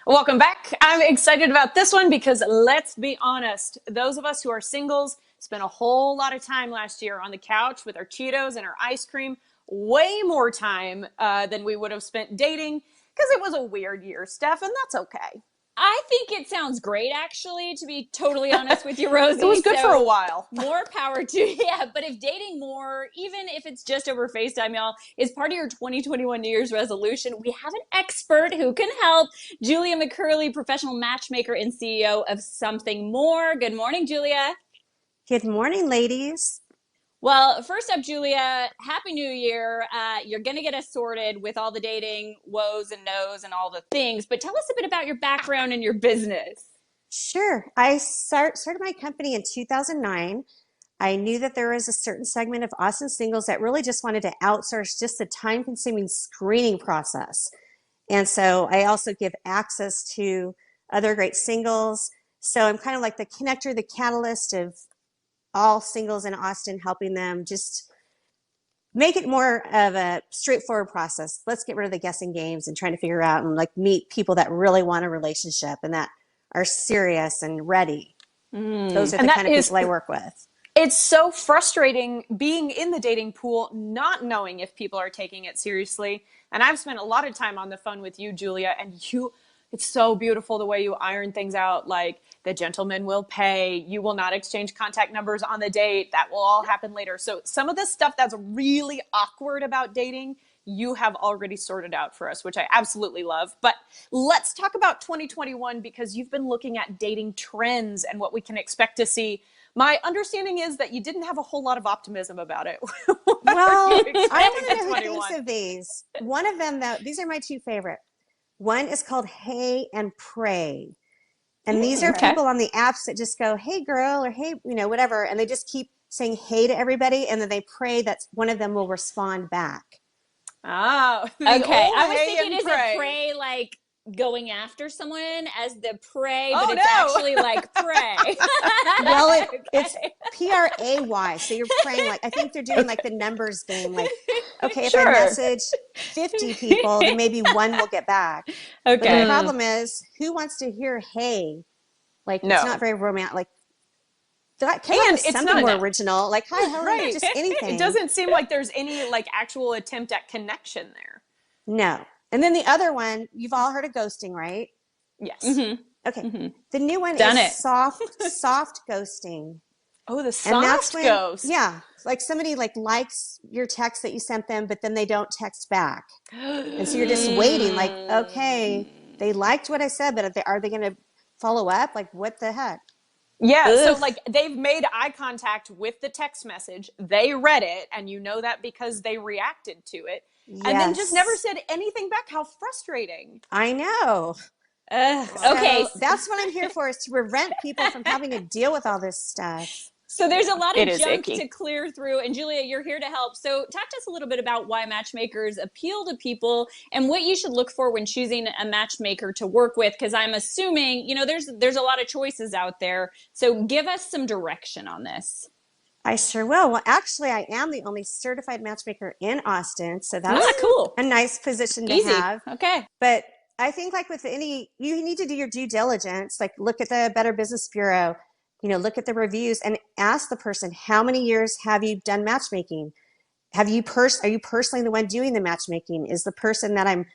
Welcome back. I'm excited about this one because let's be honest, those of us who are singles spent a whole lot of time last year on the couch with our Cheetos and our ice cream, way more time than we would have spent dating because it was a weird year, Steph, and that's okay. I think it sounds great, actually, to be totally honest with you, Rosie. It was good for a while. More power to you. Yeah, but if dating more, even if it's just over FaceTime, y'all, is part of your 2021 New Year's resolution, we have an expert who can help. Julia McCurley, professional matchmaker and CEO of Something More. Good morning, Julia. Good morning, ladies. Well, first up, Julia, Happy New Year. You're going to get us sorted with all the dating woes and no's and all the things, but tell us a bit about your background and your business. Sure. I started my company in 2009. I knew that there was a certain segment of Austin singles that really just wanted to outsource just the time-consuming screening process. And so I also give access to other great singles. So I'm kind of like the connector, the catalyst of all singles in Austin, helping them just make it more of a straightforward process. Let's get rid of the guessing games and trying to figure out and like meet people that really want a relationship and that are serious and ready. Those are the kind of people I work with. It's so frustrating being in the dating pool, not knowing if people are taking it seriously. And I've spent a lot of time on the phone with you, Julia, and it's so beautiful the way you iron things out. Like, the gentleman will pay. You will not exchange contact numbers on the date. That will all happen later. So some of the stuff that's really awkward about dating, you have already sorted out for us, which I absolutely love. But let's talk about 2021 because you've been looking at dating trends and what we can expect to see. My understanding is that you didn't have a whole lot of optimism about it. Well, I want to know who thinks of these. One of them, though, these are my two favorite. One is called Hey and Pray. And these are people on the apps that just go, hey, girl, or hey, whatever. And they just keep saying hey to everybody. And then they pray that one of them will respond back. Oh, okay. I was thinking, is it pray like going after someone as the prey, but it's actually like pray? Well, it's Pray. So you're praying, like, I think they're doing like the numbers game. Like, okay, if I message 50 people, then maybe one will get back. Okay. But the problem is, who wants to hear hey? Like, it's not very romantic. Like, it's something more original. Like, hi, how are you? Just anything. It doesn't seem like there's any like actual attempt at connection there. No. And then the other one, you've all heard of ghosting, right? Yes. Mm-hmm. Okay. The new one is soft ghosting. Oh, the soft ghost. Yeah. Like somebody likes your text that you sent them, but then they don't text back. And so you're just waiting like, okay, they liked what I said, but are they going to follow up? Like, what the heck? Yeah, so like they've made eye contact with the text message. They read it, and you know that because they reacted to it. Yes. And then just never said anything back. How frustrating. I know. Okay. That's what I'm here for, is to prevent people from having to deal with all this stuff. So there's a lot of junk to clear through. And Julia, you're here to help. So talk to us a little bit about why matchmakers appeal to people and what you should look for when choosing a matchmaker to work with. Because I'm assuming, there's a lot of choices out there. So give us some direction on this. I sure will. Well, actually, I am the only certified matchmaker in Austin. So that's cool. A nice position to have. Okay. But I think like with you need to do your due diligence. Like, look at the Better Business Bureau, look at the reviews and ask the person, how many years have you done matchmaking? Are you personally the one doing the matchmaking? Is the person that I'm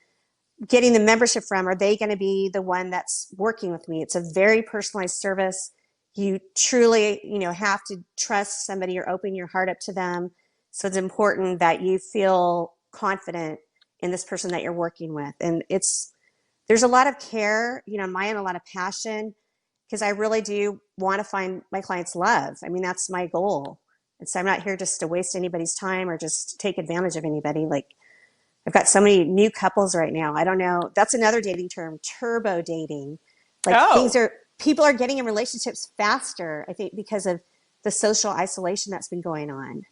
getting the membership from, are they going to be the one that's working with me? It's a very personalized service. You truly, have to trust somebody or open your heart up to them. So it's important that you feel confident in this person that you're working with. And there's a lot of care, and a lot of passion, because I really do want to find my clients' love. I mean, that's my goal. And so I'm not here just to waste anybody's time or just take advantage of anybody. Like, I've got so many new couples right now. I don't know. That's another dating term, turbo dating. Like, people are getting in relationships faster, I think, because of the social isolation that's been going on.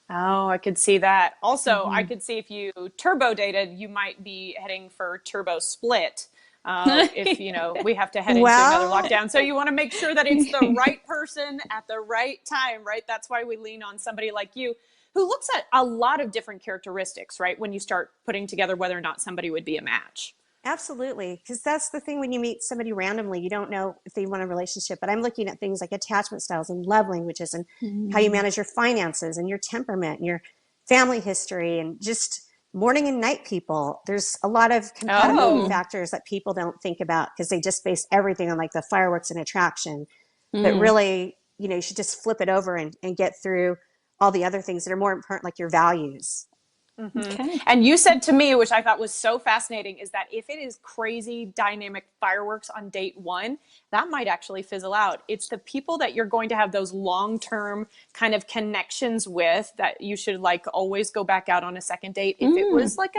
Oh, I could see that. Also, I could see if you turbo dated, you might be heading for turbo split. If, we have to head into another lockdown. So you want to make sure that it's the right person at the right time, right? That's why we lean on somebody like you who looks at a lot of different characteristics, right? When you start putting together whether or not somebody would be a match. Absolutely. Because that's the thing when you meet somebody randomly, you don't know if they want a relationship. But I'm looking at things like attachment styles and love languages and how you Mm. manage your finances and your temperament and your family history and just morning and night people. There's a lot of compatibility Oh. factors that people don't think about because they just base everything on like the fireworks and attraction. But Mm. really, you should just flip it over and get through all the other things that are more important, like your values. Okay. And you said to me, which I thought was so fascinating, is that if it is crazy dynamic fireworks on date one, that might actually fizzle out. It's the people that you're going to have those long-term kind of connections with that you should like always go back out on a second date if it Mm. was like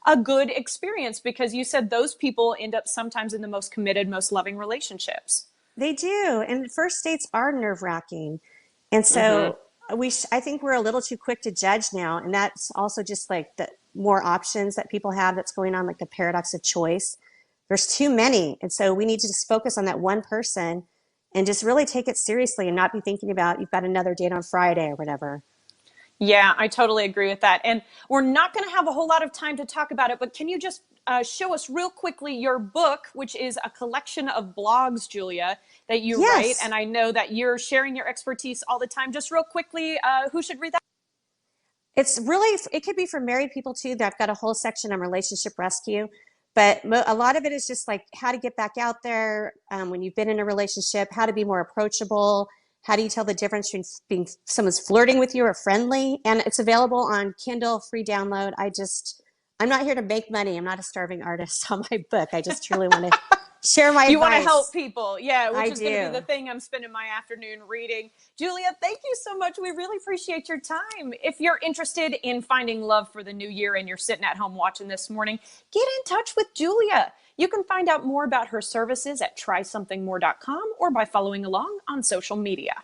a good experience, because you said those people end up sometimes in the most committed, most loving relationships. They do. And first dates are nerve-wracking. And Mm-hmm. so I think we're a little too quick to judge now. And that's also just like the more options that people have that's going on, like the paradox of choice. There's too many. And so we need to just focus on that one person and just really take it seriously and not be thinking about you've got another date on Friday or whatever. Yeah, I totally agree with that. And we're not going to have a whole lot of time to talk about it, but can you just show us real quickly your book, which is a collection of blogs, Julia, that you write? Yes. And I know that you're sharing your expertise all the time. Just real quickly, who should read that? It's really, it could be for married people too. I've got a whole section on relationship rescue, but a lot of it is just like how to get back out there when you've been in a relationship, how to be more approachable. How do you tell the difference between being someone's flirting with you or friendly? And it's available on Kindle, free download. I'm not here to make money. I'm not a starving artist on my book. I just truly want to share my You want to help advice. people. Yeah, which I is going to be the do. thing I'm spending my afternoon reading. Julia, thank you so much. We really appreciate your time. If you're interested in finding love for the new year and you're sitting at home watching this morning, get in touch with Julia. You can find out more about her services at trysomethingmore.com or by following along on social media.